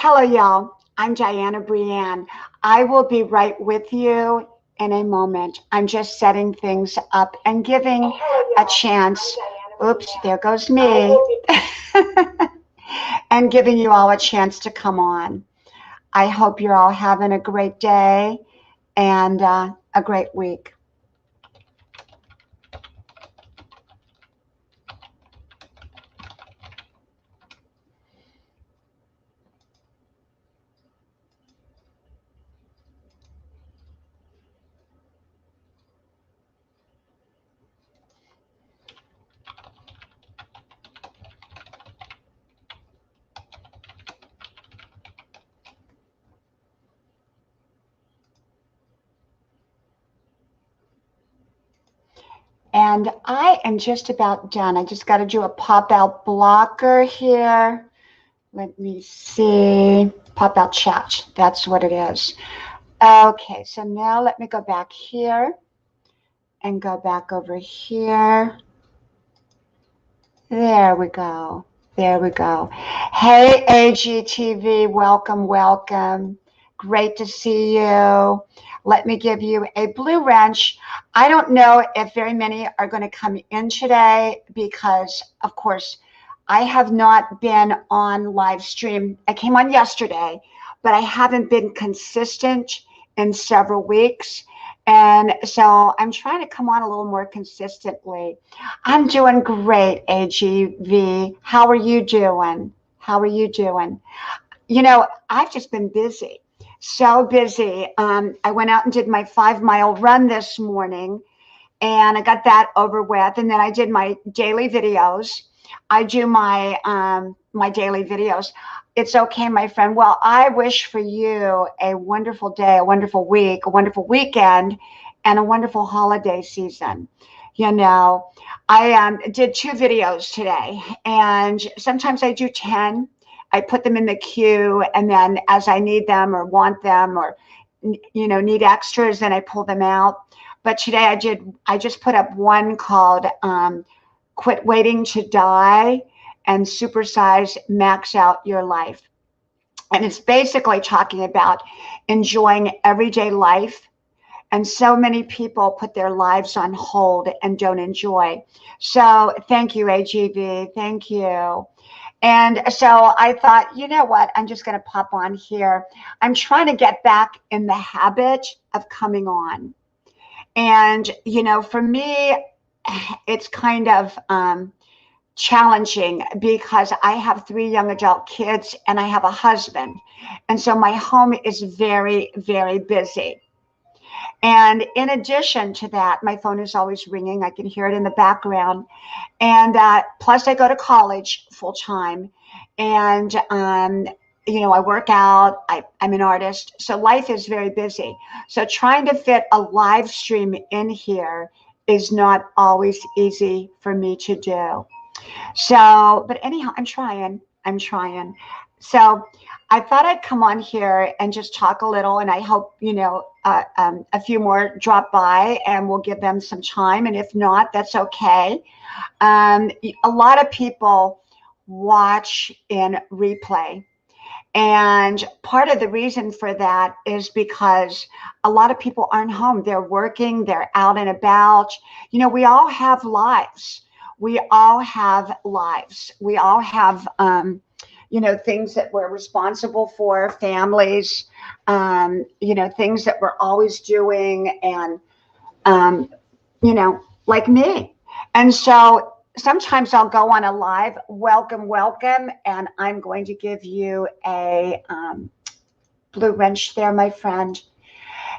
hello, y'all. I'm Diana Brienne. I will be right with you in a moment. I'm just setting things up and giving a chance. Oops, there goes me. And giving you all a chance to come on. I hope you're all having a great day and a great week. And I am just about done. I just got to do a pop out blocker here. Let me see. Pop out chat. That's what it is. Okay, so now let me go back here and go back over here. There we go. There we go. Hey, AGTV, welcome, welcome. Great to see you. Let me give you a blue wrench. I don't know if very many are going to come in today because, of course, I have not been on live stream. I came on yesterday, but I haven't been consistent in several weeks. And so I'm trying to come on a little more consistently. I'm doing great, AGV. How are you doing? How are you doing? You know, I've just been busy, so busy. I went out and did my 5-mile run this morning, and I got that over with. And then I did my daily videos. I do my daily videos. It's okay, my friend. Well, I wish for you a wonderful day, a wonderful week, a wonderful weekend, and a wonderful holiday season. You know, I did 2 videos today, and sometimes I do 10. I put them in the queue, and then as I need them or want them or, you know, need extras, then I pull them out. But today I just put up one called Quit Waiting to Die and Supersize, Max Out Your Life. And it's basically talking about enjoying everyday life. And so many people put their lives on hold and don't enjoy. So thank you, AGV. Thank you. And so I thought, you know what? I'm just going to pop on here. I'm trying to get back in the habit of coming on. And, you know, for me, it's kind of challenging because I have 3 young adult kids and I have a husband. And so my home is very, very busy. And in addition to that, my phone is always ringing. I can hear it in the background. And plus I go to college full time. And, you know, I work out. I'm an artist. So life is very busy. So trying to fit a live stream in here is not always easy for me to do. So, but anyhow, I'm trying. So I thought I'd come on here and just talk a little, and I hope, you know, a few more drop by and we'll give them some time. And if not, that's okay. A lot of people watch in replay. And part of the reason for that is because a lot of people aren't home. They're working, they're out and about. You know, we all have lives. We all have lives. We all have, you know, things that we're responsible for, families, you know, things that we're always doing, and, you know, like me. And so sometimes I'll go on a live, welcome, and I'm going to give you a blue wrench there, my friend.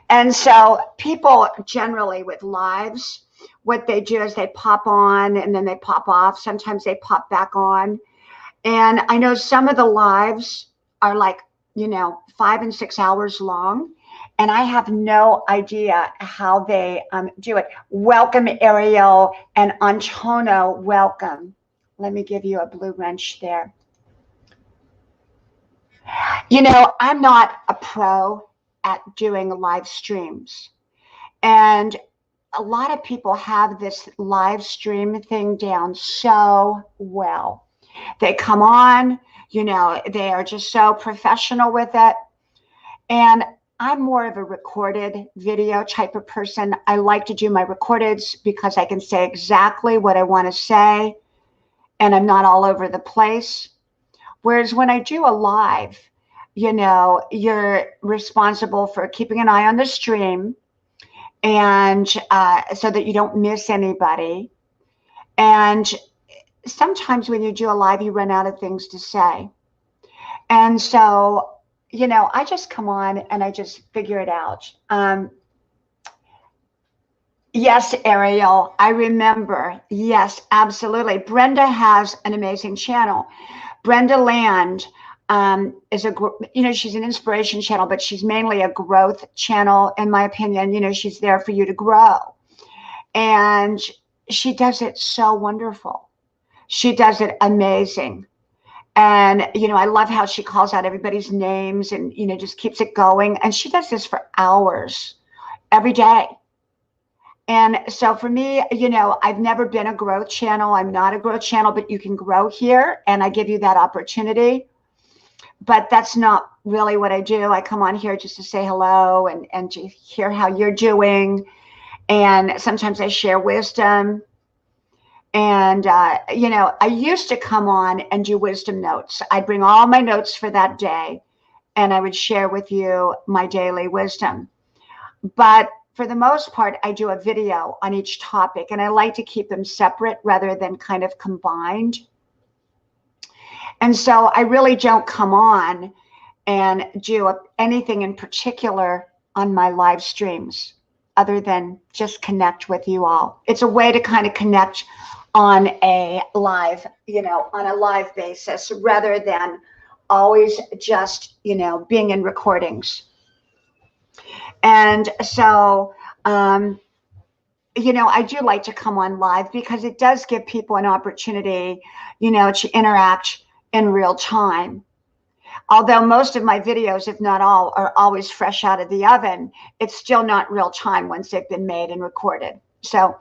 And so people generally with lives, what they do is they pop on and then they pop off. Sometimes they pop back on. And I know some of the lives are like, you know, 5 and 6 hours long. And I have no idea how they do it. Welcome, Ariel, and Antonio, welcome. Let me give you a blue wrench there. You know, I'm not a pro at doing live streams. And a lot of people have this live stream thing down so well. They come on, You know, they are just so professional with it. And I'm more of a recorded video type of person. I like to do my recordeds because I can say exactly what I want to say and I'm not all over the place. Whereas when I do a live, you know, you're responsible for keeping an eye on the stream and so that you don't miss anybody. And sometimes when you do a live, you run out of things to say. And so, you know, I just come on and I just figure it out. Yes, Ariel, I remember. Yes, absolutely. Brenda has an amazing channel. Brenda Land is she's an inspiration channel, but she's mainly a growth channel, in my opinion. You know, she's there for you to grow. And she does it so wonderful. She does it amazing. And, you know, I love how she calls out everybody's names and, you know, just keeps it going. And she does this for hours every day. And so for me, you know, I've never been a growth channel. I'm not a growth channel, but you can grow here and I give you that opportunity. But that's not really what I do. I come on here just to say hello and to hear how you're doing. And sometimes I share wisdom. And, you know, I used to come on and do wisdom notes. I'd bring all my notes for that day and I would share with you my daily wisdom. But for the most part, I do a video on each topic and I like to keep them separate rather than kind of combined. And so I really don't come on and do anything in particular on my live streams other than just connect with you all. It's a way to kind of connect on a live, you know, on a live basis rather than always just, you know, being in recordings. And so, you know, I do like to come on live because it does give people an opportunity, you know, to interact in real time. Although most of my videos, if not all, are always fresh out of the oven, it's still not real time once they've been made and recorded. So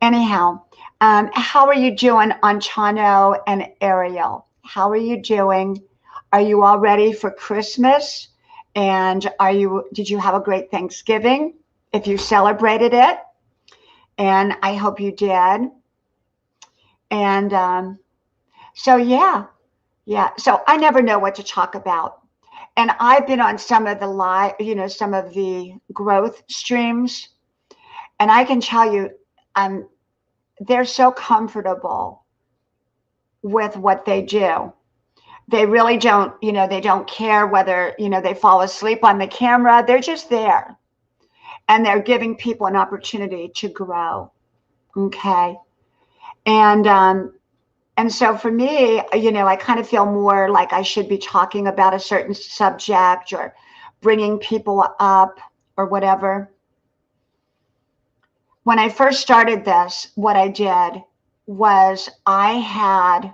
anyhow, how are you doing on Chano and Ariel? How are you doing? Are you all ready for Christmas? And did you have a great Thanksgiving if you celebrated it? And I hope you did. And so, yeah. So I never know what to talk about. And I've been on some of the some of the growth streams. And I can tell you, they're so comfortable with what they do. They really don't, you know, they don't care whether, you know, they fall asleep on the camera. They're just there. And they're giving people an opportunity to grow. Okay. And so for me, you know, I kind of feel more like I should be talking about a certain subject or bringing people up or whatever. When I first started this, what I did was I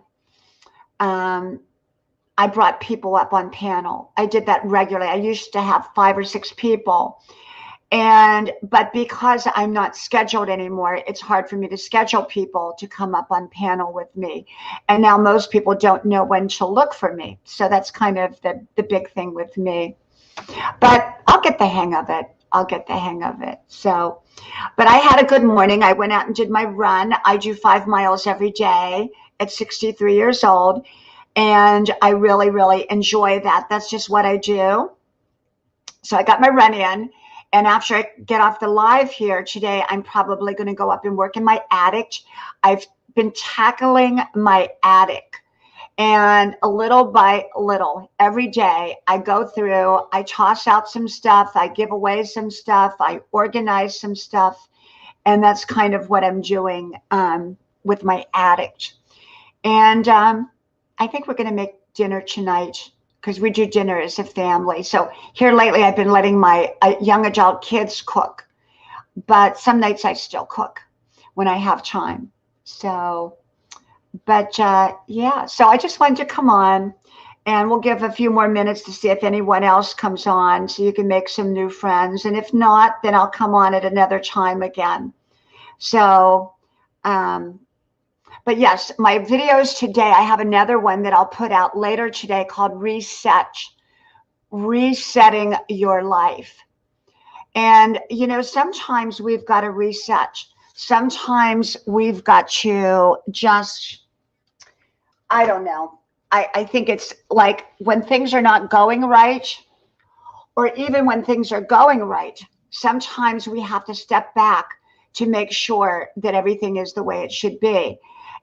brought people up on panel. I did that regularly. I used to have 5 or 6 people. But because I'm not scheduled anymore, it's hard for me to schedule people to come up on panel with me. And now most people don't know when to look for me. So that's kind of the big thing with me. But I'll get the hang of it. So, but I had a good morning. I went out and did my run. I do 5 miles every day at 63 years old. And I really, really enjoy that. That's just what I do. So I got my run in. And after I get off the live here today, I'm probably going to go up and work in my attic. I've been tackling my attic. And little by little, every day, I go through, I toss out some stuff, I give away some stuff, I organize some stuff. And that's kind of what I'm doing with my attic. And I think we're going to make dinner tonight, because we do dinner as a family. So here lately, I've been letting my young adult kids cook. But some nights I still cook when I have time. So, but yeah, so I just wanted to come on. And we'll give a few more minutes to see if anyone else comes on so you can make some new friends. And if not, then I'll come on at another time again. So, But yes, my videos today, I have another one that I'll put out later today called Resetting Your Life. And, you know, sometimes we've got to reset. Sometimes we've got to just, I don't know. I think it's like when things are not going right, or even when things are going right, sometimes we have to step back to make sure that everything is the way it should be.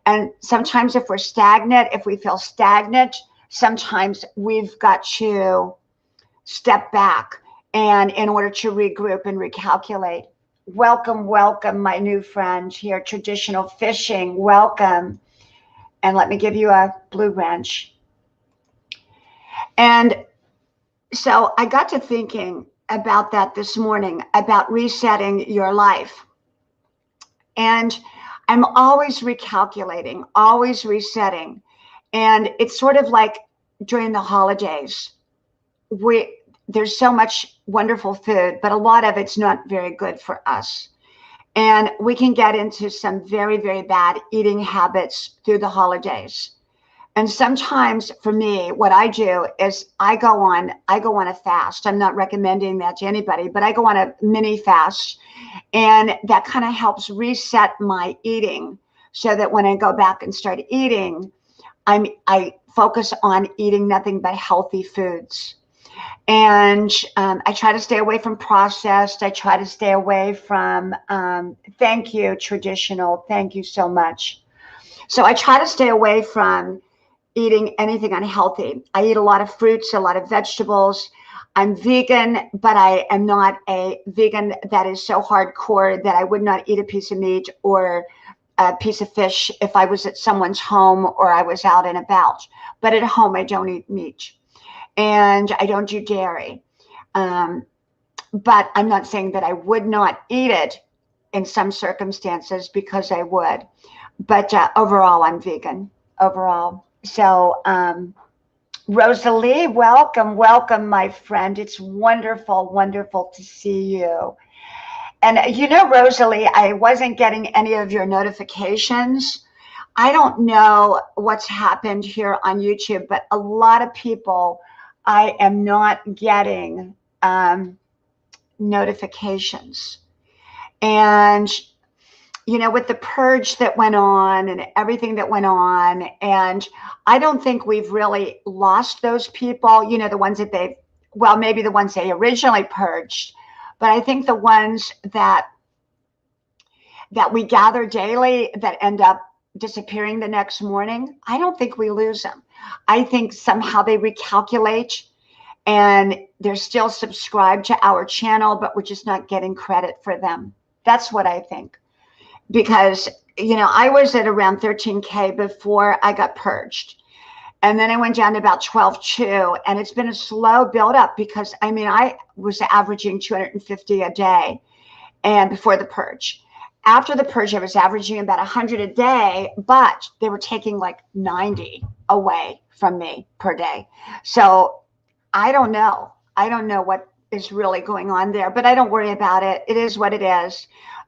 And sometimes if we're stagnant, if we feel stagnant, sometimes we've got to step back and in order to regroup and recalculate. Welcome, welcome, my new friend here, Traditional Fishing, welcome. And let me give you a blue wrench. And so I got to thinking about that this morning, about resetting your life. And I'm always recalculating, always resetting. And it's sort of like during the holidays, there's so much wonderful food, but a lot of it's not very good for us. And we can get into some very, very bad eating habits through the holidays. And sometimes for me, what I do is I go on a fast. I'm not recommending that to anybody, but I go on a mini fast, and that kind of helps reset my eating so that when I go back and start eating, I focus on eating nothing but healthy foods. And I try to stay away from processed. I try to stay away from, thank you, Traditional. Thank you so much. So I try to stay away from eating anything unhealthy. I eat a lot of fruits, a lot of vegetables. I'm vegan, but I am not a vegan that is so hardcore that I would not eat a piece of meat or a piece of fish if I was at someone's home or I was out and about. But at home, I don't eat meat. And I don't do dairy. But I'm not saying that I would not eat it in some circumstances, because I would. But overall, I'm vegan, overall. So Rosalie, welcome, welcome, my friend. It's wonderful, wonderful to see you. And you know, Rosalie, I wasn't getting any of your notifications. I don't know what's happened here on YouTube, but a lot of people, I am not getting notifications. And, you know, with the purge that went on and everything that went on, and I don't think we've really lost those people, you know, the ones that maybe the ones they originally purged, but I think the ones that we gather daily that end up disappearing the next morning, I don't think we lose them. I think somehow they recalculate and they're still subscribed to our channel, but we're just not getting credit for them. That's what I think. Because, you know, I was at around 13K before I got purged. And then I went down to about 12.2, and it's been a slow build up because, I mean, I was averaging 250 a day and before the purge. After the purge, I was averaging about 100 a day, but they were taking like 90 away from me per day. So I don't know. I don't know what is really going on there, but I don't worry about it. It is what it is.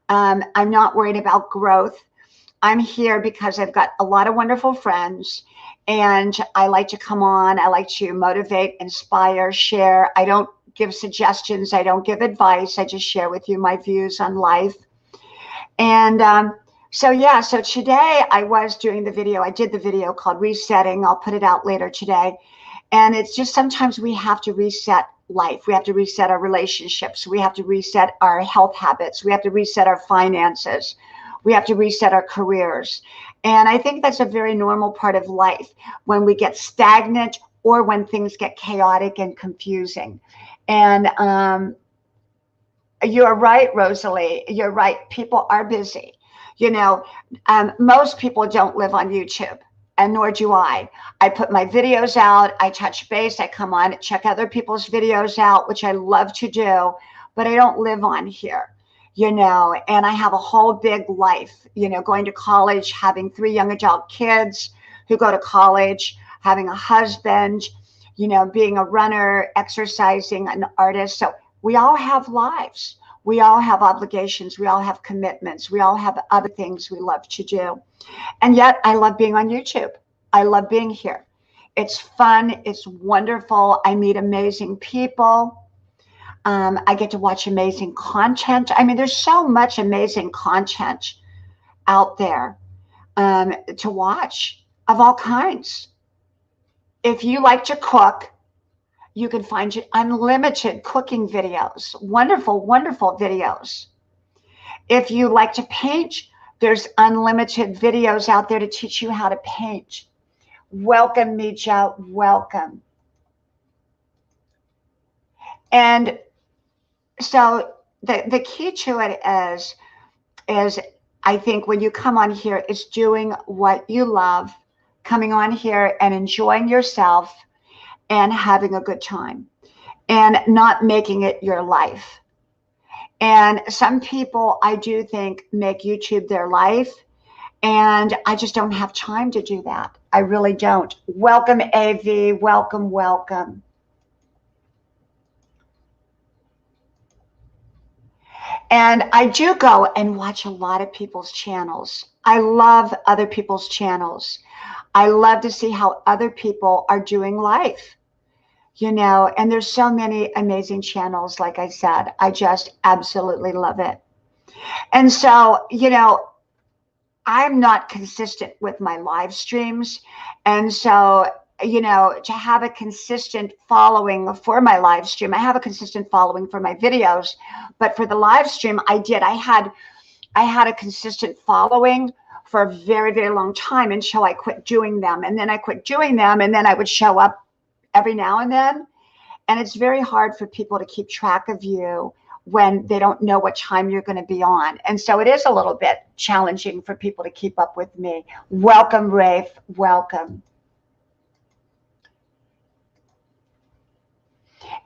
I'm not worried about growth. I'm here because I've got a lot of wonderful friends, and I like to come on. I like to motivate, inspire, share. I don't give suggestions. I don't give advice. I just share with you my views on life. And so today I was doing the video. I did the video called Resetting. I'll put it out later today. And it's just sometimes we have to reset life. We have to reset our relationships. We have to reset our health habits. We have to reset our finances. We have to reset our careers. And I think that's a very normal part of life when we get stagnant or when things get chaotic and confusing. And you're right, Rosalie. You're right. People are busy. You know, most people don't live on YouTube, and nor do I. I put my videos out. I touch base. I come on, check other people's videos out, which I love to do, but I don't live on here, you know, and I have a whole big life, you know, going to college, having 3 young adult kids who go to college, having a husband, you know, being a runner, exercising, an artist. So we all have lives. We all have obligations. We all have commitments. We all have other things we love to do. And yet I love being on YouTube. I love being here. It's fun. It's wonderful. I meet amazing people. I get to watch amazing content. I mean, there's so much amazing content out there to watch of all kinds. If you like to cook, you can find unlimited cooking videos, wonderful, wonderful videos. If you like to paint, there's unlimited videos out there to teach you how to paint. Welcome, Mija, welcome. And so the key to it is I think when you come on here, is doing what you love, coming on here and enjoying yourself and having a good time and not making it your life. And some people, I do think, make YouTube their life, and I just don't have time to do that. I really don't. Welcome, AV. Welcome, welcome. And I do go and watch a lot of people's channels. I love other people's channels. I love to see how other people are doing life, you know, and there's so many amazing channels. Like I said, I just absolutely love it. And so, you know, I'm not consistent with my live streams. And so, you know, to have a consistent following for my live stream, I have a consistent following for my videos, but for the live stream, I had a consistent following for a very, very long time until I quit doing them. And then I quit doing them, and then I would show up every now and then. And it's very hard for people to keep track of you when they don't know what time you're going to be on. And so it is a little bit challenging for people to keep up with me. Welcome, Rafe. Welcome.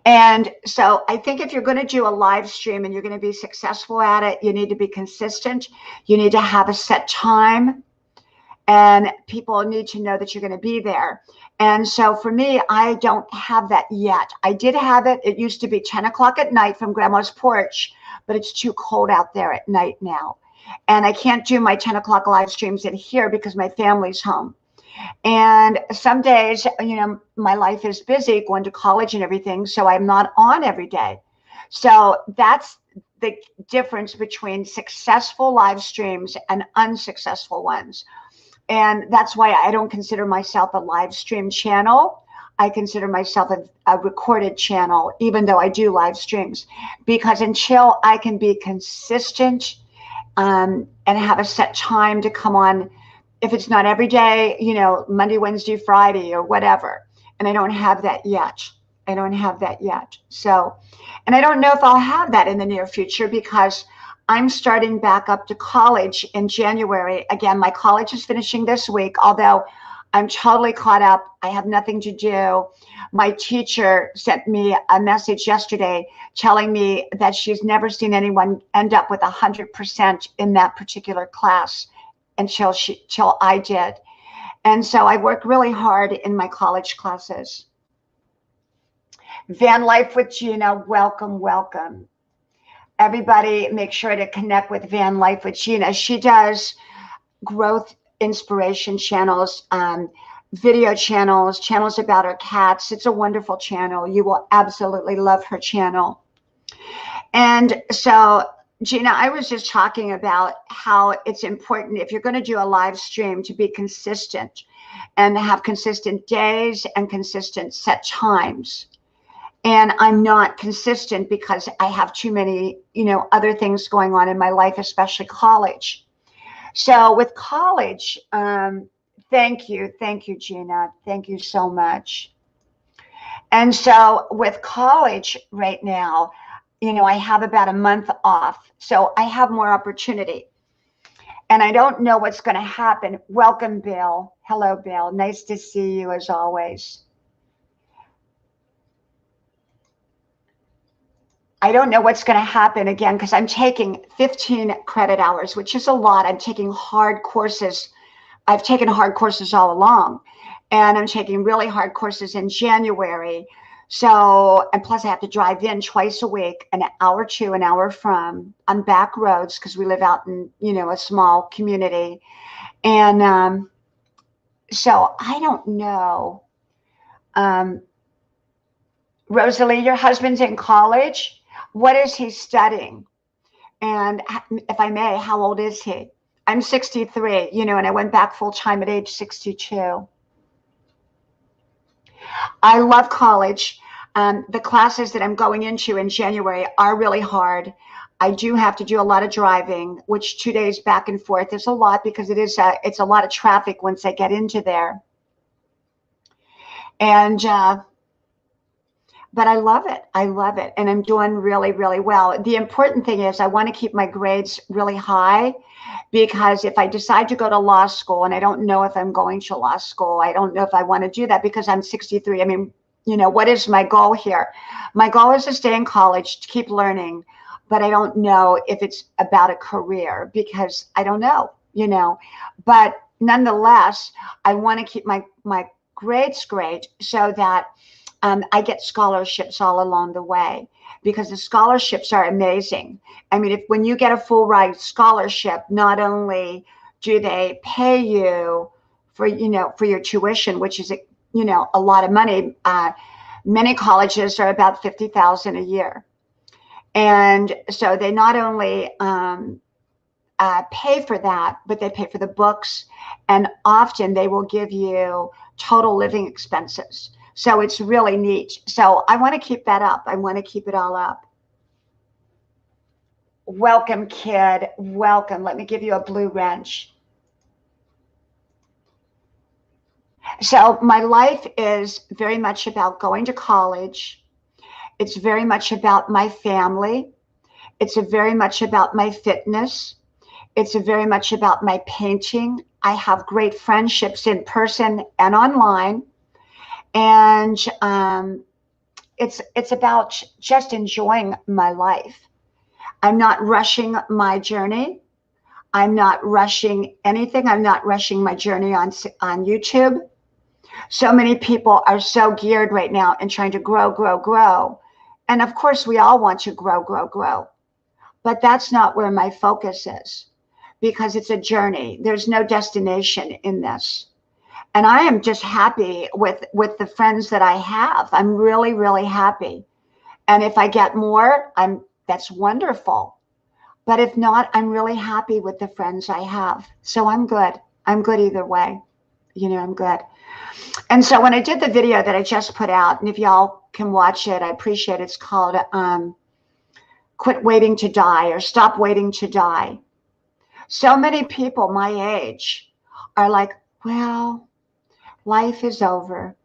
And so I think if you're going to do a live stream and you're going to be successful at it, you need to be consistent. You need to have a set time, and people need to know that you're going to be there. And so for me, I don't have that yet. I did have it. It used to be 10 o'clock at night from Grandma's porch, but it's too cold out there at night now. And I can't do my 10 o'clock live streams in here because my family's home. And some days, you know, my life is busy going to college and everything, so I'm not on every day. So that's the difference between successful live streams and unsuccessful ones. And that's why I don't consider myself a live stream channel. I consider myself a recorded channel, even though I do live streams, because until I can be consistent and have a set time to come on, if it's not every day, you know, Monday, Wednesday, Friday, or whatever. And I don't have that yet. I don't have that yet. So, and I don't know if I'll have that in the near future because I'm starting back up to college in January. Again, my college is finishing this week, although I'm totally caught up. I have nothing to do. My teacher sent me a message yesterday telling me that she's never seen anyone end up with 100% in that particular class until I did. And so I work really hard in my college classes. Van Life with Gina, welcome, welcome. Everybody make sure to connect with Van Life with Gina. She does growth inspiration channels, video channels, channels about her cats. It's a wonderful channel. You will absolutely love her channel. And so Gina, I was just talking about how it's important if you're going to do a live stream to be consistent and have consistent days and consistent set times. And I'm not consistent because I have too many, you know, other things going on in my life, especially college. So with college, thank you, Gina. Thank you so much. And so with college right now, you know, I have about a month off, so I have more opportunity. And I don't know what's going to happen. Welcome, Bill. Hello, Bill. Nice to see you as always. I don't know what's going to happen again because I'm taking 15 credit hours, which is a lot. I'm taking hard courses. I've taken hard courses all along, and I'm taking really hard courses in January. So, and plus I have to drive in twice a week, an hour to, an hour from, on back roads because we live out in, a small community. And so I don't know. Um, Rosalie, your husband's in college. What is he studying? And if I may, how old is he? I'm 63, and I went back full time at age 62. I love college. The classes that I'm going into in January are really hard. I do have to do a lot of driving, which 2 days back and forth is a lot because it's a lot of traffic once I get into there. And but I love it. I love it. And I'm doing really, really well. The important thing is I want to keep my grades really high, because if I decide to go to law school, and I don't know if I'm going to law school, I don't know if I want to do that because I'm 63. I mean, what is my goal here? My goal is to stay in college, to keep learning, but I don't know if it's about a career because I don't know, but nonetheless, I want to keep my grades great so that I get scholarships all along the way, because the scholarships are amazing. I mean, when you get a full ride scholarship, not only do they pay you for your tuition, which is a lot of money. Many colleges are about $50,000 a year, and so they not only pay for that, but they pay for the books, and often they will give you total living expenses. So it's really neat. So I want to keep that up. I want to keep it all up. Welcome, kid. Welcome. Let me give you a blue wrench. So my life is very much about going to college. It's very much about my family. It's very much about my fitness. It's very much about my painting. I have great friendships in person and online. And it's about just enjoying my life. I'm not rushing my journey. I'm not rushing anything. I'm not rushing my journey on YouTube. So many people are so geared right now in trying to grow, grow, grow. And of course, we all want to grow, grow, grow. But that's not where my focus is, because it's a journey. There's no destination in this. And I am just happy with the friends that I have. I'm really, really happy. And if I get more, that's wonderful. But if not, I'm really happy with the friends I have. So I'm good. I'm good either way. I'm good. And so when I did the video that I just put out, and if y'all can watch it, I appreciate it. It's called Quit Waiting to Die, or Stop Waiting to Die. So many people my age are like, well, life is over.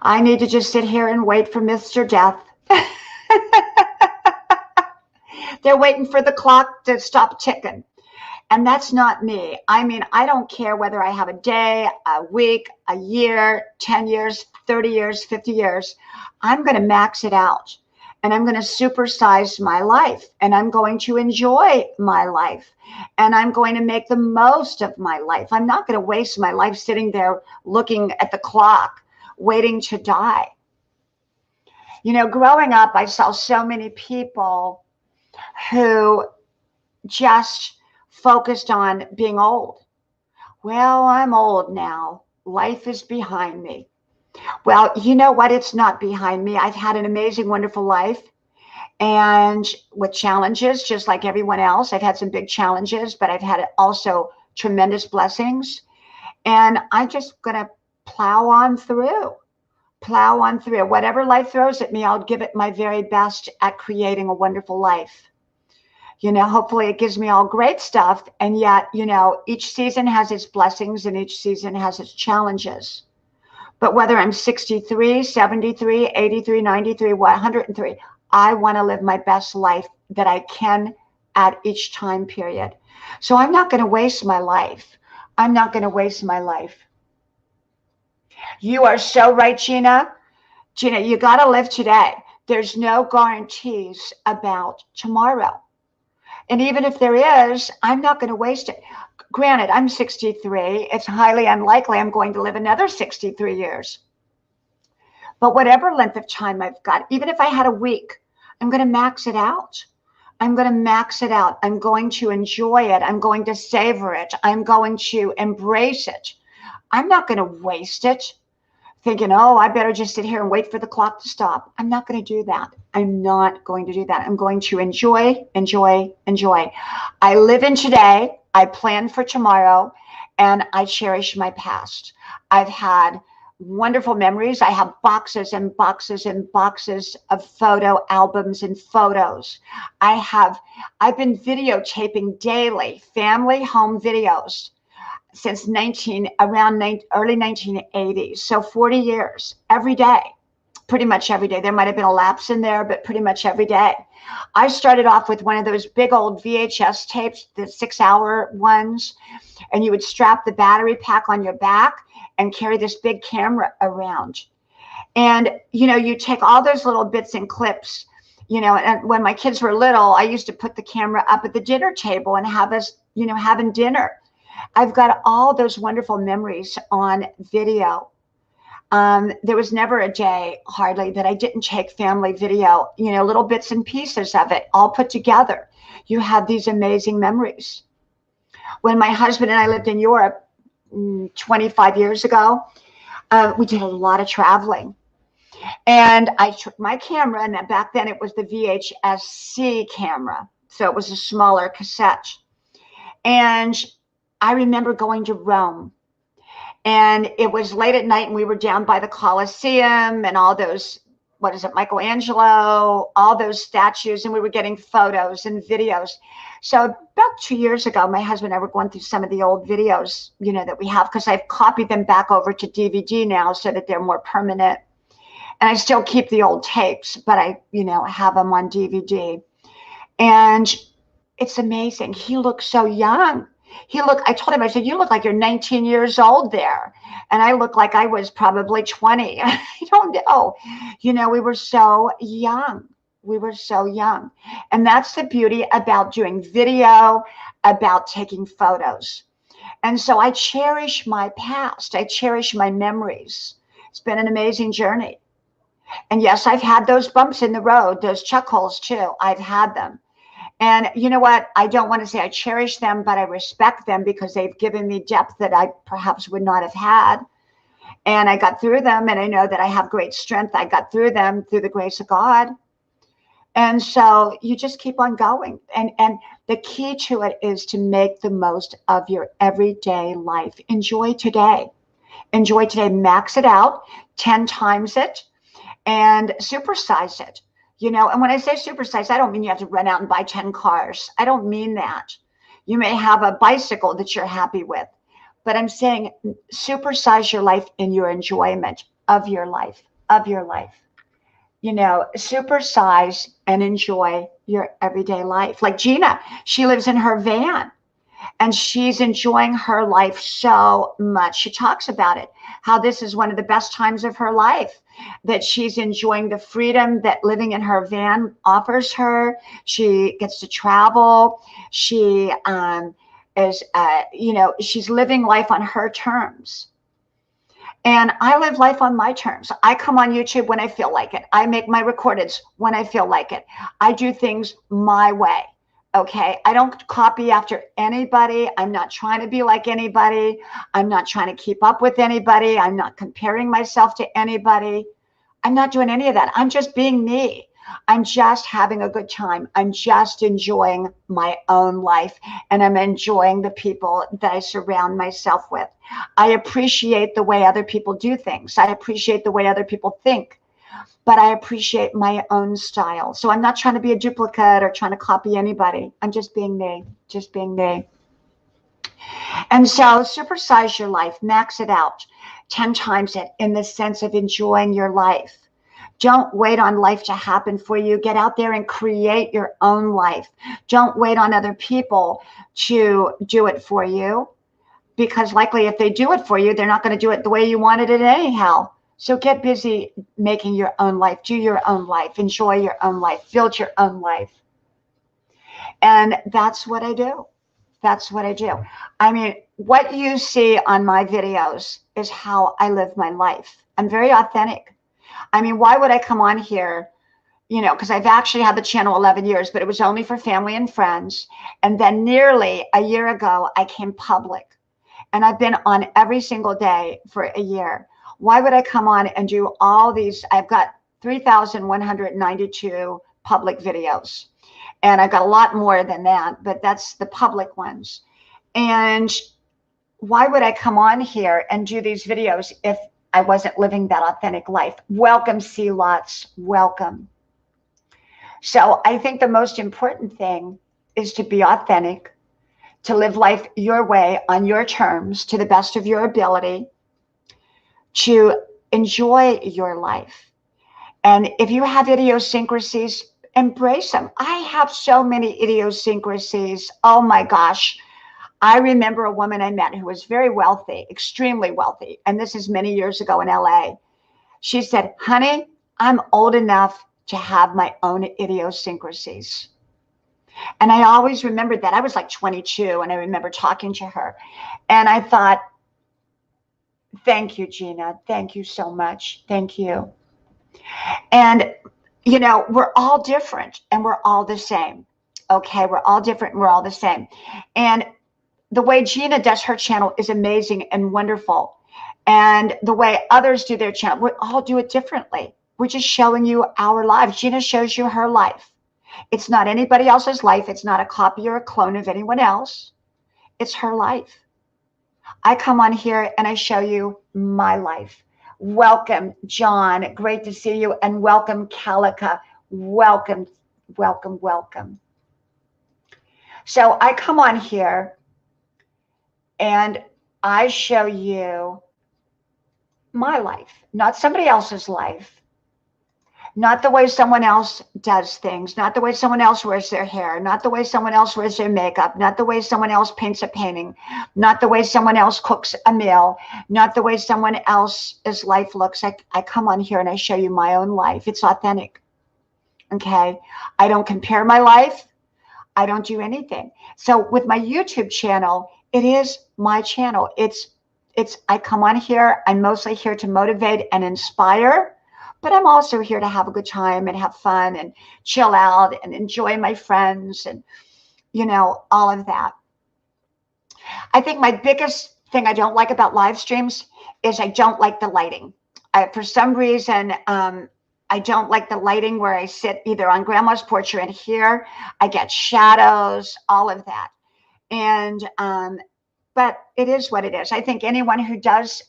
I need to just sit here and wait for Mr. Death. They're waiting for the clock to stop ticking. And that's not me. I mean, I don't care whether I have a day, a week, a year, 10 years, 30 years, 50 years. I'm going to max it out. And I'm going to supersize my life. And I'm going to enjoy my life. And I'm going to make the most of my life. I'm not going to waste my life sitting there looking at the clock, waiting to die. Growing up, I saw so many people who just focused on being old. Well, I'm old now. Life is behind me. Well, you know what? It's not behind me. I've had an amazing, wonderful life, and with challenges, just like everyone else. I've had some big challenges, but I've had also tremendous blessings. And I'm just going to plow on through. Whatever life throws at me, I'll give it my very best at creating a wonderful life. Hopefully it gives me all great stuff. And yet, each season has its blessings and each season has its challenges. But whether I'm 63, 73, 83, 93, 103, I want to live my best life that I can at each time period. So I'm not going to waste my life. I'm not going to waste my life. You are so right, Gina. Gina, you got to live today. There's no guarantees about tomorrow. And even if there is, I'm not going to waste it. Granted, I'm 63. It's highly unlikely I'm going to live another 63 years. But whatever length of time I've got, even if I had a week, I'm going to max it out. I'm going to max it out. I'm going to enjoy it. I'm going to savor it. I'm going to embrace it. I'm not going to waste it thinking, oh, I better just sit here and wait for the clock to stop. I'm not going to do that. I'm not going to do that. I'm going to enjoy, enjoy, enjoy. I live in today. I plan for tomorrow, and I cherish my past. I've had wonderful memories. I have boxes and boxes and boxes of photo albums and photos. I've been videotaping daily family home videos since early 1980s. So 40 years, every day, pretty much every day. There might have been a lapse in there, but pretty much every day. I started off with one of those big old VHS tapes, the 6-hour ones, and you would strap the battery pack on your back and carry this big camera around. And, you take all those little bits and clips, and when my kids were little, I used to put the camera up at the dinner table and have us, having dinner. I've got all those wonderful memories on video. There was never a day hardly that I didn't take family video, little bits and pieces of it all put together. You have these amazing memories. When my husband and I lived in Europe 25 years ago, we did a lot of traveling. And I took my camera, and back then it was the VHS-C camera. So it was a smaller cassette. And I remember going to Rome, and it was late at night, and we were down by the Colosseum and all those, Michelangelo, all those statues, and we were getting photos and videos. So about 2 years ago, my husband and I were going through some of the old videos, that we have, because I've copied them back over to DVD now so that they're more permanent. And I still keep the old tapes, but I, have them on DVD. And it's amazing. He looks so young. I told him, I said, you look like you're 19 years old there. And I look like I was probably 20. I don't know. We were so young. We were so young. And that's the beauty about doing video, about taking photos. And so I cherish my past. I cherish my memories. It's been an amazing journey. And yes, I've had those bumps in the road, those chuck holes too. I've had them. And you know what? I don't want to say I cherish them, but I respect them because they've given me depth that I perhaps would not have had. And I got through them, and I know that I have great strength. I got through them through the grace of God. And so you just keep on going. And the key to it is to make the most of your everyday life. Enjoy today. Enjoy today. Max it out, 10 times it, and supersize it. And when I say supersize, I don't mean you have to run out and buy 10 cars. I don't mean that. You may have a bicycle that you're happy with, but I'm saying supersize your life in your enjoyment of your life, supersize and enjoy your everyday life. Like Gina, she lives in her van, and she's enjoying her life so much. She talks about it, how this is one of the best times of her life, that she's enjoying the freedom that living in her van offers her. She gets to travel. She she's living life on her terms. And I live life on my terms. I come on YouTube when I feel like it. I make my recordings when I feel like it. I do things my way. Okay, I don't copy after anybody. I'm not trying to be like anybody. I'm not trying to keep up with anybody. I'm not comparing myself to anybody. I'm not doing any of that. I'm just being me. I'm just having a good time. I'm just enjoying my own life, and I'm enjoying the people that I surround myself with. I appreciate the way other people do things. I appreciate the way other people think. But I appreciate my own style. So I'm not trying to be a duplicate or trying to copy anybody. I'm just being me, And so supersize your life, max it out, 10 times it, in the sense of enjoying your life. Don't wait on life to happen for you. Get out there and create your own life. Don't wait on other people to do it for you, because likely if they do it for you, they're not going to do it the way you wanted it anyhow. So get busy making your own life, do your own life, enjoy your own life, build your own life. And that's what I do. That's what I do. I mean, what you see on my videos is how I live my life. I'm very authentic. I mean, why would I come on here? You know, because I've actually had the channel 11 years, but it was only for family and friends. And then nearly a year ago, I came public, and I've been on every single day for a year. Why would I come on and do all these? I've got 3,192 public videos, and I've got a lot more than that, but that's the public ones. And why would I come on here and do these videos if I wasn't living that authentic life? Welcome, Sea Lots, welcome. So I think the most important thing is to be authentic, to live life your way on your terms to the best of your ability, to enjoy your life. And if you have idiosyncrasies, embrace them. I have so many idiosyncrasies. Oh my gosh. I remember a woman I met who was very wealthy, extremely wealthy. And this is many years ago in LA. She said, honey, I'm old enough to have my own idiosyncrasies. And I always remembered that. I was like 22, and I remember talking to her. And I thought, thank you, Gina. Thank you so much. Thank you. And, you know, we're all different and we're all the same. Okay, we're all different and we're all the same. And the way Gina does her channel is amazing and wonderful. And the way others do their channel, we all do it differently. We're just showing you our lives. Gina shows you her life. It's not anybody else's life. It's not a copy or a clone of anyone else. It's her life. I come on here and I show you my life. Welcome, John. Great to see you. And welcome, Calica. Welcome, welcome, welcome. So I come on here and I show you my life, not somebody else's life. Not the way someone else does things, not the way someone else wears their hair, not the way someone else wears their makeup, not the way someone else paints a painting, not the way someone else cooks a meal, not the way someone else's life looks. I come on here and I show you my own life. It's authentic. Okay. I don't compare my life. I don't do anything. So with my YouTube channel, it is my channel. I come on here. I'm mostly here to motivate and inspire. But I'm also here to have a good time and have fun and chill out and enjoy my friends and, you know, all of that. I think my biggest thing I don't like about live streams is I don't like the lighting. For some reason, I don't like the lighting where I sit either on grandma's porch or in here. I get shadows, all of that. And, but it is what it is. I think anyone who does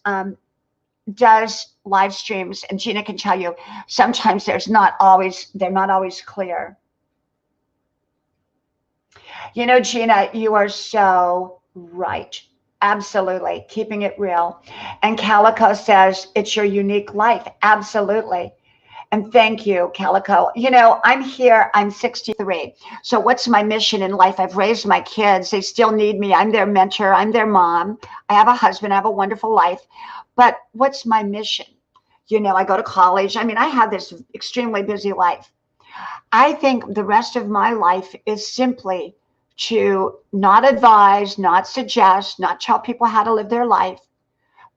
live streams, and Gina can tell you, sometimes they're not always clear. You know, Gina, you are so right. Absolutely. Keeping it real. And Calico says it's your unique life. Absolutely. And thank you, Calico. You know, I'm here. I'm 63. So what's my mission in life? I've raised my kids. They still need me. I'm their mentor. I'm their mom. I have a husband. I have a wonderful life. But what's my mission? You know, I go to college. I mean, I have this extremely busy life. I think the rest of my life is simply to not advise, not suggest, not tell people how to live their life,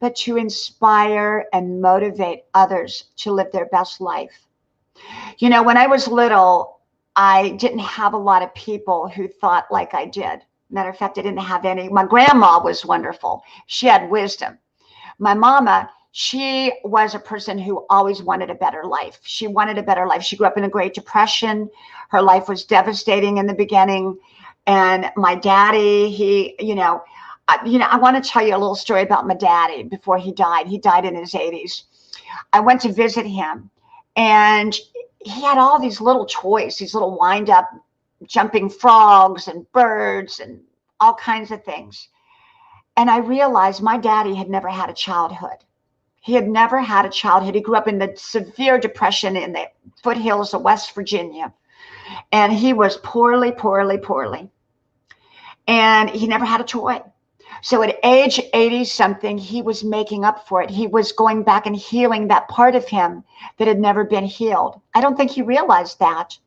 but to inspire and motivate others to live their best life. You know, when I was little, I didn't have a lot of people who thought like I did. Matter of fact, I didn't have any. My grandma was wonderful. She had wisdom. My mama, she was a person who always wanted a better life. She wanted a better life. She grew up in the Great Depression. Her life was devastating in the beginning. And my daddy, I want to tell you a little story about my daddy before he died. He died in his 80s. I went to visit him, and he had all these little toys, these little wind-up jumping frogs and birds and all kinds of things. And I realized my daddy had never had a childhood. He had never had a childhood. He grew up in the severe depression in the foothills of West Virginia. And he was poorly. And he never had a toy. So at age 80-something, he was making up for it. He was going back and healing that part of him that had never been healed. I don't think he realized that,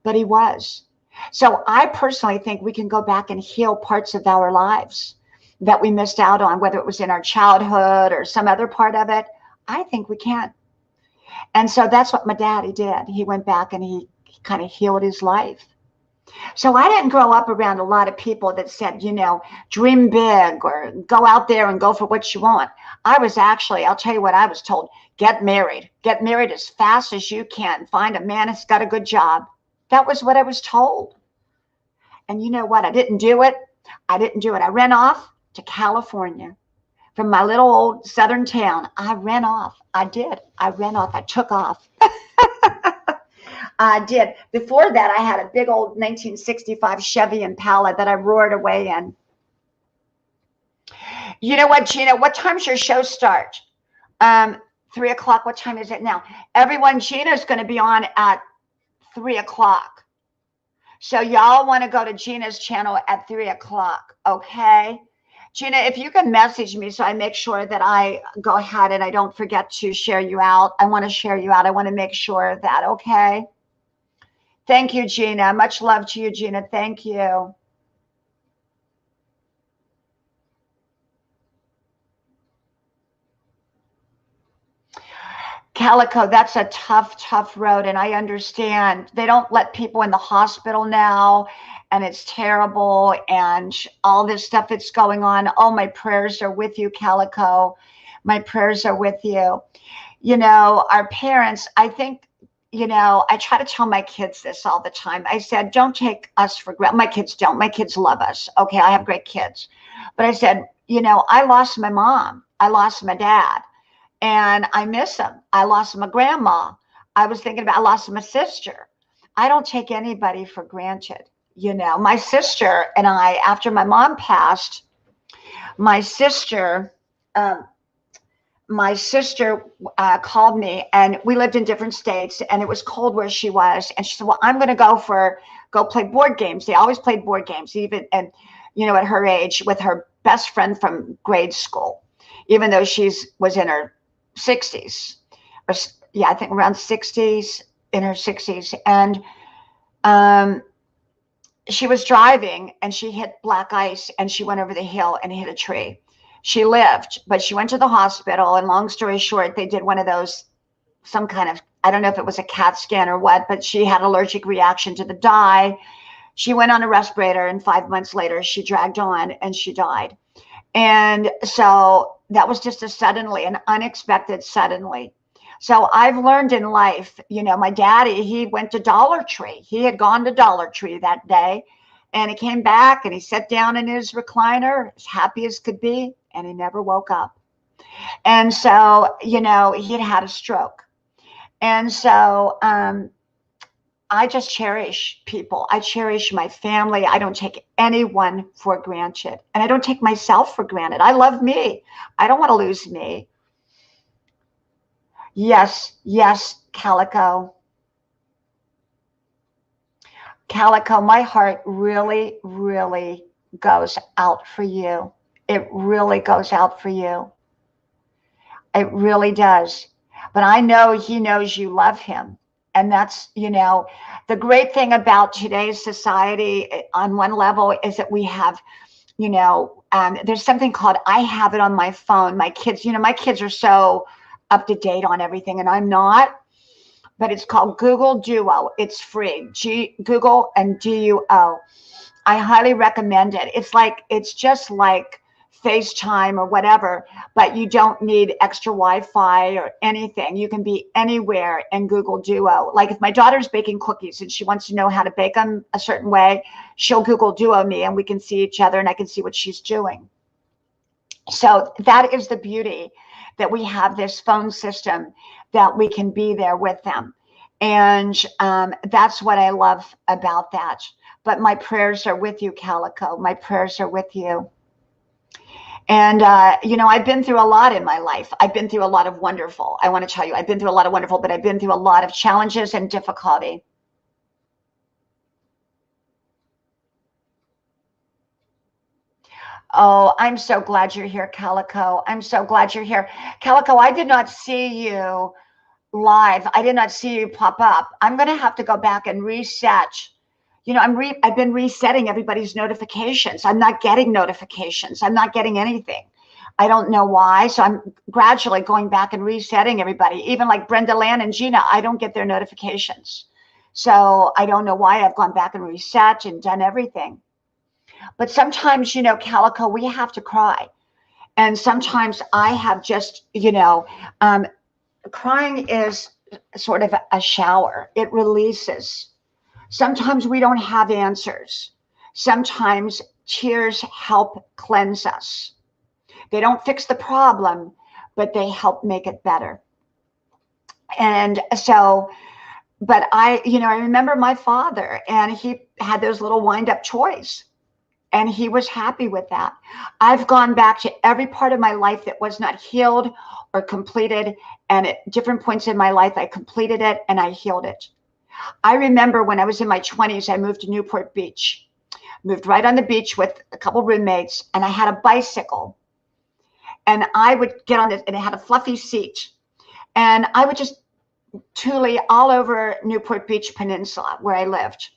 but he was. So I personally think we can go back and heal parts of our lives that we missed out on, whether it was in our childhood or some other part of it. I think we can. And so that's what my daddy did. He went back and he kind of healed his life. So I didn't grow up around a lot of people that said, you know, dream big or go out there and go for what you want. I was actually, I'll tell you what I was told, get married. Get married as fast as you can. Find a man that's got a good job. That was what I was told. And you know what? I didn't do it. I didn't do it. I ran off to California from my little old southern town. I ran off. I did. I ran off. I took off. I did. Before that, I had a big old 1965 Chevy Impala that I roared away in. You know what, Gina? What time's your show start? 3 o'clock. What time is it now? Everyone, Gina's going to be on at 3 o'clock. So y'all want to go to Gina's channel at 3 o'clock, okay? Gina, if you can message me so I make sure that I go ahead and I don't forget to share you out. I want to share you out. I want to make sure of that, okay? Thank you, Gina. Much love to you, Gina. Thank you. Calico, that's a tough, tough road, and I understand. They don't let people in the hospital now, and it's terrible, and all this stuff that's going on. Oh, my prayers are with you, Calico. My prayers are with you. You know, our parents, I think, you know, I try to tell my kids this all the time. I said, don't take us for granted. My kids don't. My kids love us. Okay, I have great kids. But I said, you know, I lost my mom. I lost my dad. And I miss them. I lost my grandma. I was thinking about, I lost my sister. I don't take anybody for granted. You know, my sister and I, after my mom passed, my sister called me, and we lived in different states, and it was cold where she was. And she said, well, I'm going to go play board games. They always played board games, even, and, you know, at her age, with her best friend from grade school, even though was in her 60s, or yeah, I think around 60s, in her 60s. And she was driving, and she hit black ice, and she went over the hill and hit a tree. She lived, but she went to the hospital, and long story short, they did one of those, some kind of, I don't know if it was a CAT scan or what, but she had allergic reaction to the dye. She went on a respirator, and 5 months later, she dragged on and she died. And so that was just an unexpected suddenly. So I've learned in life, you know, my daddy, he went to Dollar Tree. He had gone to Dollar Tree that day, and he came back and he sat down in his recliner, as happy as could be, and he never woke up. And so, you know, he had a stroke. And so I just cherish people. I cherish my family. I don't take anyone for granted. And I don't take myself for granted. I love me. I don't want to lose me. Yes, yes, Calico. Calico, my heart really, really goes out for you. It really goes out for you. It really does. But I know he knows you love him. And that's, you know, the great thing about today's society on one level is that we have, you know, there's something called, I have it on my phone. My kids, you know, my kids are so up to date on everything, and I'm not, but it's called Google Duo. It's free. Google and Duo. I highly recommend it. It's just like FaceTime or whatever, but you don't need extra Wi-Fi or anything. You can be anywhere in Google Duo. Like if my daughter's baking cookies and she wants to know how to bake them a certain way, she'll Google Duo me, and we can see each other, and I can see what she's doing. So that is the beauty, that we have this phone system, that we can be there with them. And that's what I love about that. But my prayers are with you, Calico. My prayers are with you. And, you know, I've been through a lot in my life. I've been through a lot of wonderful. I want to tell you, I've been through a lot of wonderful, but I've been through a lot of challenges and difficulty. Oh, I'm so glad you're here, Calico. I'm so glad you're here. Calico, I did not see you live. I did not see you pop up. I'm going to have to go back and reset. You know, I've been resetting everybody's notifications. I'm not getting notifications. I'm not getting anything. I don't know why. So I'm gradually going back and resetting everybody. Even like Brenda, Lan, and Gina, I don't get their notifications. So I don't know why. I've gone back and reset and done everything. But sometimes, you know, Calico, we have to cry. And sometimes I have just, you know, crying is sort of a shower. It releases. Sometimes we don't have answers. Sometimes tears help cleanse us. They don't fix the problem, but they help make it better. And so, but you know, I remember my father, and he had those little wind-up toys, and he was happy with that. I've gone back to every part of my life that was not healed or completed, and at different points in my life, I completed it and I healed it. I remember when I was in my 20s, I moved to Newport Beach, moved right on the beach with a couple roommates, and I had a bicycle. And I would get on it, and it had a fluffy seat. And I would just toolie all over Newport Beach Peninsula where I lived,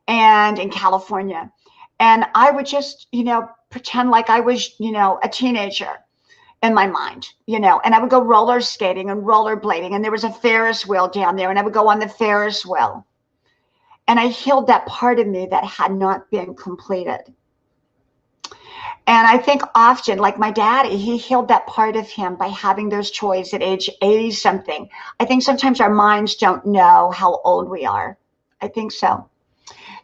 and in California. And I would just, you know, pretend like I was, you know, a teenager in my mind, you know, and I would go roller skating and rollerblading. And there was a Ferris wheel down there, and I would go on the Ferris wheel. And I healed that part of me that had not been completed. And I think often, like my daddy, he healed that part of him by having those toys at age 80 something. I think sometimes our minds don't know how old we are. I think so.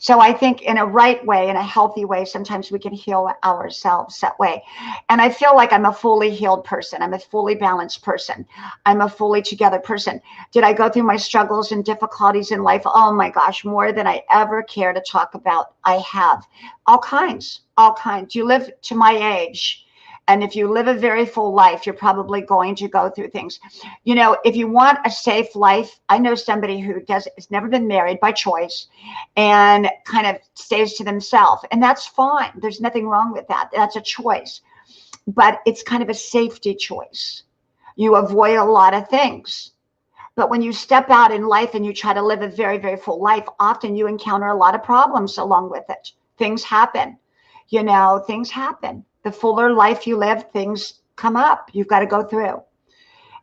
So I think in a right way, in a healthy way, sometimes we can heal ourselves that way. And I feel like I'm a fully healed person. I'm a fully balanced person. I'm a fully together person. Did I go through my struggles and difficulties in life? Oh my gosh, more than I ever care to talk about. I have all kinds, all kinds. You live to my age. And if you live a very full life, you're probably going to go through things. You know, if you want a safe life, I know somebody who has never been married by choice and kind of stays to themselves. And that's fine. There's nothing wrong with that. That's a choice. But it's kind of a safety choice. You avoid a lot of things. But when you step out in life and you try to live a very, very full life, often you encounter a lot of problems along with it. Things happen. You know, things happen. The fuller life you live, things come up. You've got to go through.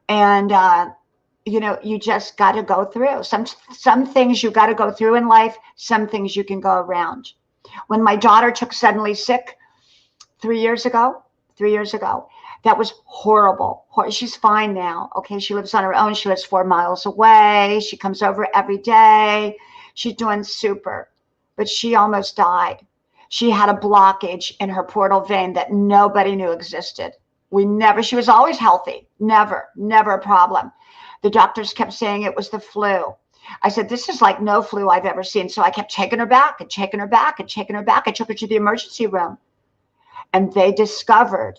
And, you know, you just got to go through. Some things you got to go through in life. Some things you can go around. When my daughter took suddenly sick 3 years ago, that was horrible. She's fine now. Okay, she lives on her own. She lives 4 miles away. She comes over every day. She's doing super. But she almost died. She had a blockage in her portal vein that nobody knew existed. She was always healthy. Never a problem. The doctors kept saying it was the flu. I said, this is like no flu I've ever seen. So I kept taking her back and taking her back and taking her back. I took her to the emergency room, and they discovered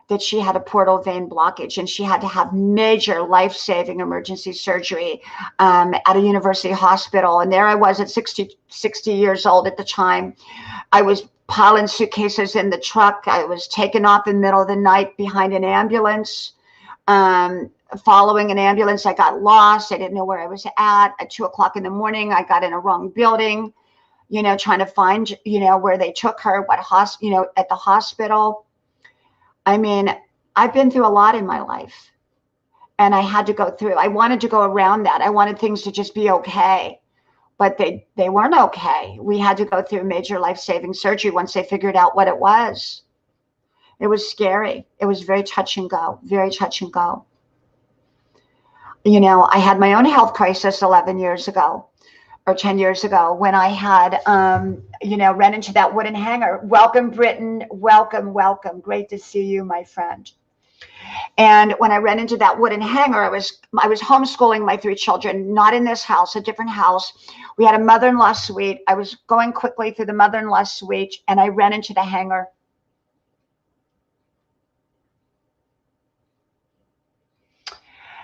that she had a portal vein blockage, and she had to have major life-saving emergency surgery at a university hospital. And there I was at 60 years old at the time. I was piling suitcases in the truck. I was taken off in the middle of the night behind an ambulance. Following an ambulance, I got lost. I didn't know where I was at. At 2 o'clock in the morning, I got in a wrong building, you know, trying to find, you know, where they took her, you know, at the hospital. I mean, I've been through a lot in my life, and I had to go through. I wanted to go around that. I wanted things to just be okay, but they weren't okay. We had to go through major life-saving surgery once they figured out what it was. It was scary. It was very touch and go, very touch and go. You know, I had my own health crisis 11 years ago. Or 10 years ago, when I had, you know, ran into that wooden hanger. Welcome, Britain. Welcome, welcome. Great to see you, my friend. And when I ran into that wooden hanger, I was homeschooling my 3 children, not in this house, a different house. We had a mother-in-law suite. I was going quickly through the mother-in-law suite, and I ran into the hanger.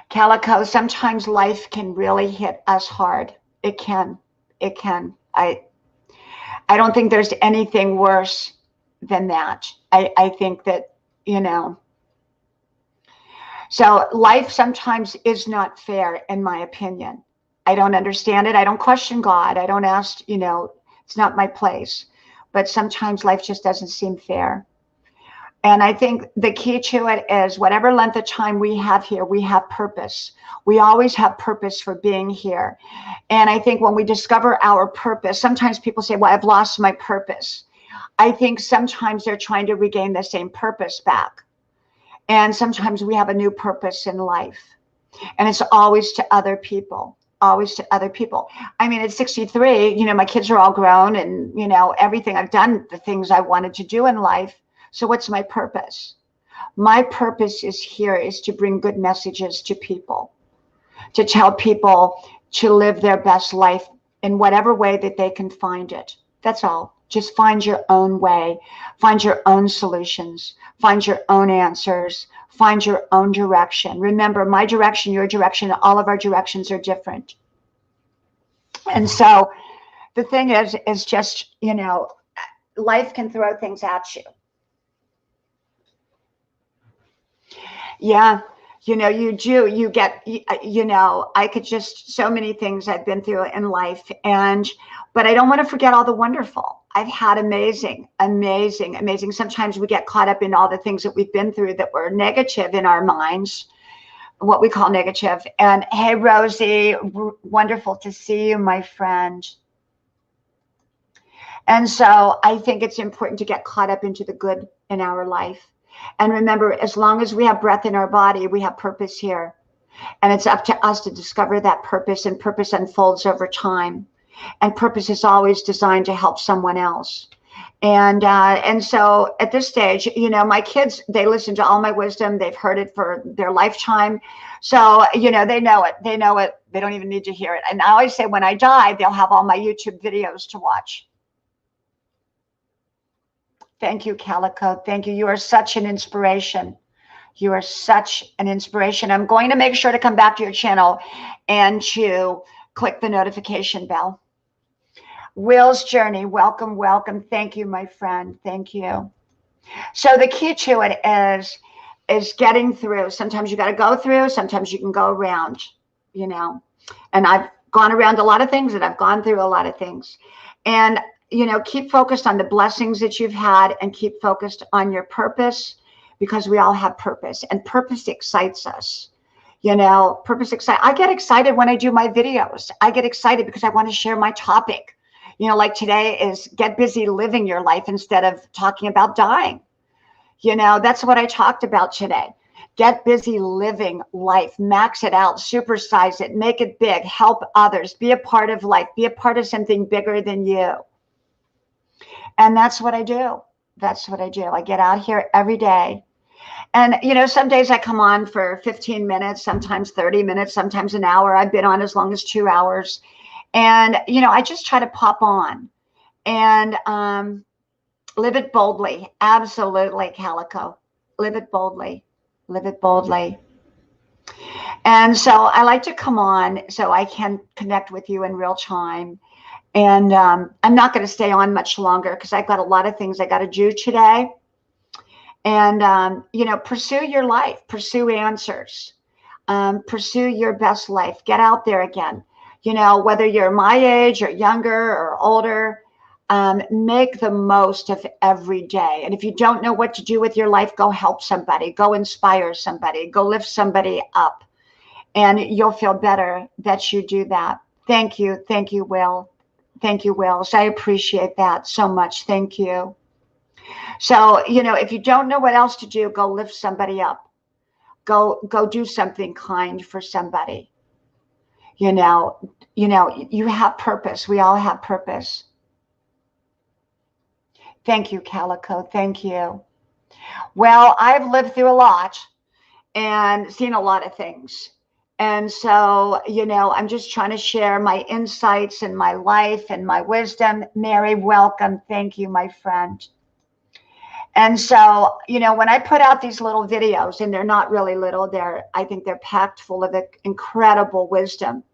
Calico, sometimes life can really hit us hard. It can. I don't think there's anything worse than that. I think that, you know, so life sometimes is not fair, in my opinion. I don't understand it. I don't question God. I don't ask, you know, it's not my place. But sometimes life just doesn't seem fair. And I think the key to it is whatever length of time we have here, we have purpose. We always have purpose for being here. And I think when we discover our purpose, sometimes people say, well, I've lost my purpose. I think sometimes they're trying to regain the same purpose back. And sometimes we have a new purpose in life. And it's always to other people, always to other people. I mean, at 63, you know, my kids are all grown and, you know, everything I've done, the things I wanted to do in life. So what's my purpose? My purpose is here is to bring good messages to people, to tell people to live their best life in whatever way that they can find it. That's all. Just find your own way, find your own solutions, find your own answers, find your own direction. Remember, my direction, your direction, all of our directions are different. And so the thing is just, you know, life can throw things at you. Yeah, you know, you do, you get, you know, I could just, so many things I've been through in life, but I don't want to forget all the wonderful. I've had amazing. Sometimes we get caught up in all the things that we've been through that were negative in our minds, what we call negative. And hey, Rosie, wonderful to see you, my friend. And so I think it's important to get caught up into the good in our life. And remember, as long as we have breath in our body, we have purpose here. And it's up to us to discover that purpose, and purpose unfolds over time. And purpose is always designed to help someone else. And so at this stage, you know, my kids, they listen to all my wisdom. They've heard it for their lifetime. So, you know, they know it. They know it. They don't even need to hear it. And I always say when I die, they'll have all my YouTube videos to watch. Thank you, Calico. Thank you. You are such an inspiration. You are such an inspiration. I'm going to make sure to come back to your channel and to click the notification bell. Will's Journey. Welcome, welcome. Thank you, my friend. Thank you. So the key to it is getting through. Sometimes you got to go through. Sometimes you can go around, you know. And I've gone around a lot of things, and I've gone through a lot of things. And you know, keep focused on the blessings that you've had, and keep focused on your purpose, because we all have purpose, and purpose excites us. You know, purpose excites. I get excited when I do my videos. I get excited because I want to share my topic. You know, like today is get busy living your life instead of talking about dying. You know, that's what I talked about today. Get busy living life, max it out, supersize it, make it big, help others, be a part of life, be a part of something bigger than you. And that's what I do. That's what I do. I get out here every day. And, you know, some days I come on for 15 minutes, sometimes 30 minutes, sometimes an hour. I've been on as long as 2 hours. And, you know, I just try to pop on and live it boldly. Absolutely, Calico. Live it boldly. Live it boldly. And so I like to come on so I can connect with you in real time. And I'm not going to stay on much longer because I've got a lot of things I got to do today. And, you know, pursue your life, pursue answers, pursue your best life, get out there again. You know, whether you're my age or younger or older, make the most of every day. And if you don't know what to do with your life, go help somebody, go inspire somebody, go lift somebody up, and you'll feel better that you do that. Thank you. Thank you, Will. Thank you, Wills. I appreciate that so much. Thank you. So, you know, if you don't know what else to do, go lift somebody up. Go do something kind for somebody. You know, you have purpose. We all have purpose. Thank you, Calico. Thank you. Well, I've lived through a lot and seen a lot of things. And so, you know, I'm just trying to share my insights and my life and my wisdom. Mary, welcome. Thank you, my friend. And so, you know, when I put out these little videos, and they're not really little, I think they're packed full of incredible wisdom.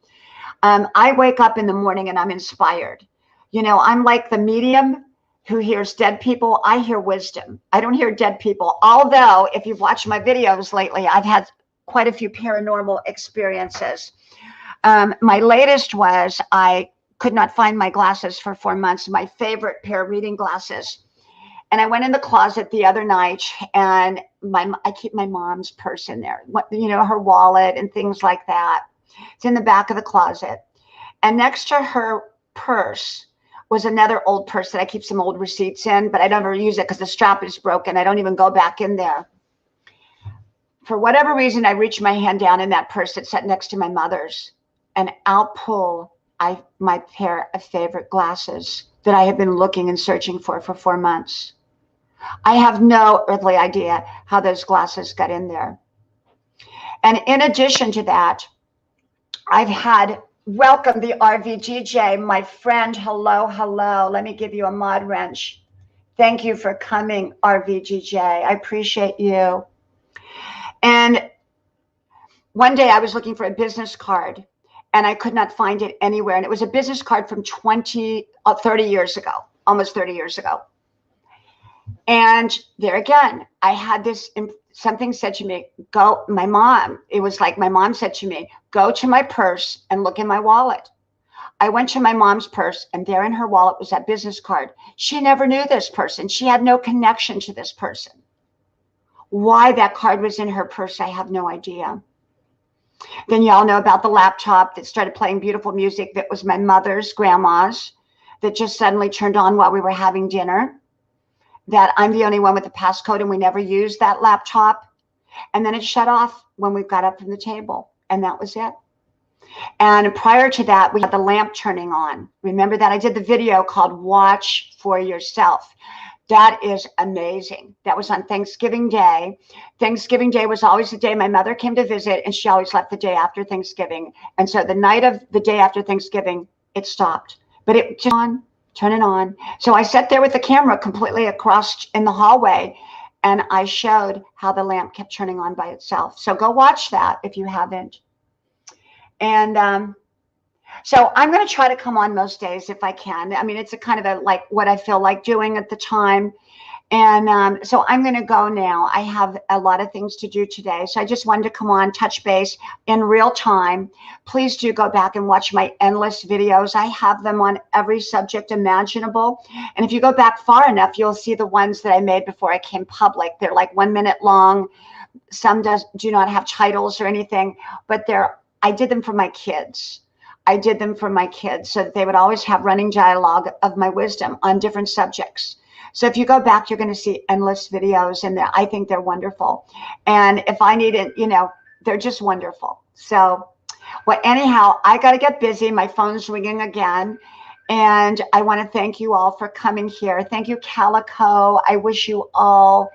I wake up in the morning and I'm inspired. You know, I'm like the medium who hears dead people. I hear wisdom. I don't hear dead people. Although, if you've watched my videos lately, I've had quite a few paranormal experiences. My latest was I could not find my glasses for 4 months, my favorite pair of reading glasses. And I went in the closet the other night, and I keep my mom's purse in there, you know, her wallet and things like that. It's in the back of the closet. And next to her purse was another old purse that I keep some old receipts in, but I don't ever use it because the strap is broken. I don't even go back in there. For whatever reason, I reach my hand down in that purse that sat next to my mother's, and out pull my pair of favorite glasses that I have been looking and searching for 4 months. I have no earthly idea how those glasses got in there. And in addition to that, I've had welcome the RVGJ, my friend. Hello, hello. Let me give you a mod wrench. Thank you for coming, RVGJ. I appreciate you. And one day I was looking for a business card, and I could not find it anywhere. And it was a business card from 30 years ago, almost 30 years ago. And there again, I had this, something said to me, go, my mom, it was like my mom said to me, go to my purse and look in my wallet. I went to my mom's purse, and there in her wallet was that business card. She never knew this person. She had no connection to this person. Why that card was in her purse, I have no idea. Then y'all know about the laptop that started playing beautiful music that was my mother's, grandma's, that just suddenly turned on while we were having dinner. That I'm the only one with the passcode, and we never used that laptop. And then it shut off when we got up from the table, and that was it. And prior to that, we had the lamp turning on. Remember that? I did the video called Watch for Yourself. That is amazing. That was on Thanksgiving Day. Thanksgiving Day was always the day my mother came to visit, and she always left the day after Thanksgiving. And so the night of the day after Thanksgiving, it stopped. But it just on, turn it on. So I sat there with the camera completely across in the hallway, and I showed how the lamp kept turning on by itself. So go watch that if you haven't. And so I'm going to try to come on most days if I can. I mean, it's a kind of a, like what I feel like doing at the time. And so I'm going to go now. I have a lot of things to do today. So I just wanted to come on, touch base in real time. Please do go back and watch my endless videos. I have them on every subject imaginable. And if you go back far enough, you'll see the ones that I made before I came public. They're like 1 minute long. Some do not have titles or anything, but I did them for my kids. I did them for my kids so that they would always have running dialogue of my wisdom on different subjects. So if you go back, you're going to see endless videos, and I think they're wonderful. And if I need it, you know, they're just wonderful. So, well, anyhow, I got to get busy. My phone's ringing again. And I want to thank you all for coming here. Thank you, Calico. I wish you all,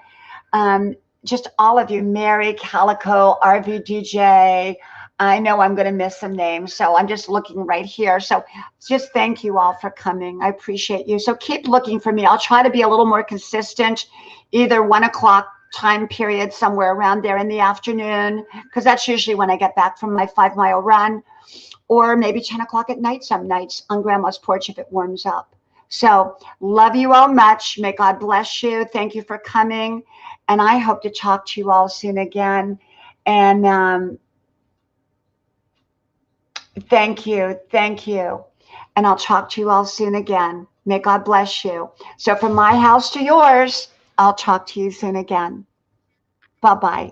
just all of you, Mary, Calico, RVDJ. I know I'm going to miss some names, so I'm just looking right here. So just thank you all for coming. I appreciate you. So keep looking for me. I'll try to be a little more consistent, either 1 o'clock time period, somewhere around there in the afternoon, because that's usually when I get back from my 5-mile run, or maybe 10 o'clock at night some nights on Grandma's porch if it warms up. So love you all much. May God bless you. Thank you for coming. And I hope to talk to you all soon again. And thank you. Thank you. And I'll talk to you all soon again. May God bless you. So from my house to yours, I'll talk to you soon again. Bye-bye.